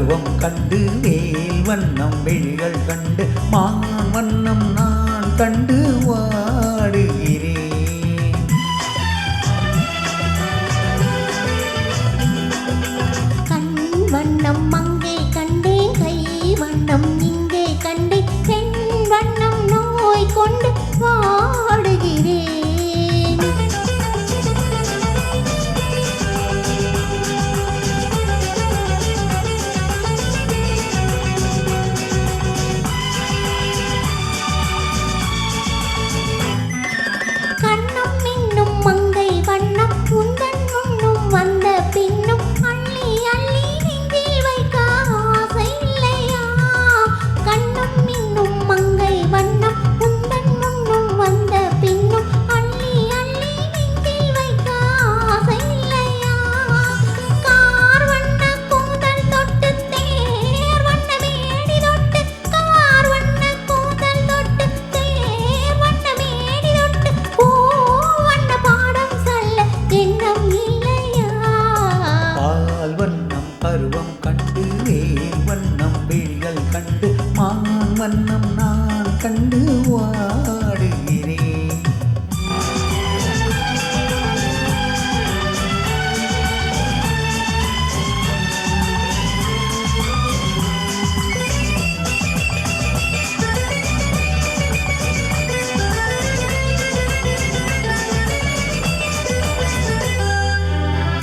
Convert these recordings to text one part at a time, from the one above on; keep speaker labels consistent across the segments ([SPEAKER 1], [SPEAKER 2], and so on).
[SPEAKER 1] பருவம் கண்டு வேல் வண்ணம் விழிகள் கண்டு மான் வண்ணம் நான் கண்டு வாடுகிறேன்.
[SPEAKER 2] கண் வண்ணம் அங்கே கண்டேன், கை வண்ணம் இங்கே கண்டேன், பெண் வண்ணம் நோய் கொண்டு வாடுகிறேன். கண்ணம் இன்னும் மங்கை வண்ணம் உந்தன் முன்னும் வந்த பின்னும் அள்ளி அள்ளி நெஞ்சில் வைக்க ஆசை இல்லையா? கண்ணம் இன்னும் மங்கை வண்ணம் உந்தன் முன்னும் வந்த பின்னும் அள்ளி அள்ளி நெஞ்சில் வைக்க ஆசை இல்லையா? கார் வண்ண கூந்தல் தொட்டு தேர் வண்ண மேடி தொட்டு, கார் வண்ண கூந்தல் தொட்டு தேர் வண்ண மேடி தொட்டு பூ வண்ண பாடம் சொல்ல எண்ணம் இல்லையா?
[SPEAKER 1] பால் வண்ணம் பருவம் கண்டு வேல் வண்ணம் விழிகள் கண்டு மான் வண்ணம் நான் கண்டு வாடுகிறேன்.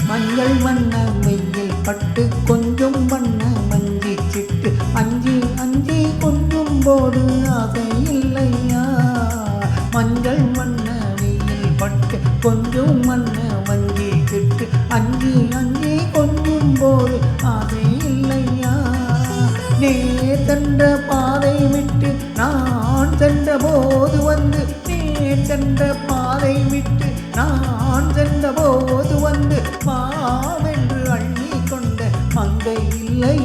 [SPEAKER 1] மஞ்சள் வண்ண வெயில் பட்டு கொஞ்சம் வண்ண மஞ்சி சிட்டு அஞ்சி அஞ்சி கொஞ்சம் போது ஆசை இல்லையா? மஞ்சள் வண்ண வெயில் பட்டு கொஞ்சம் வண்ண மஞ்சி சிட்டு அஞ்சி அஞ்சி கொஞ்சம் போது ஆசை இல்லையா? நேர் சென்ற பாதை விட்டு நான் சென்ற போது வந்து, நேர் சென்ற பாதை விட்டு நான் சென்ற போது வந்து மாவென்று அள்ளி கொண்ட மங்கை இல்லை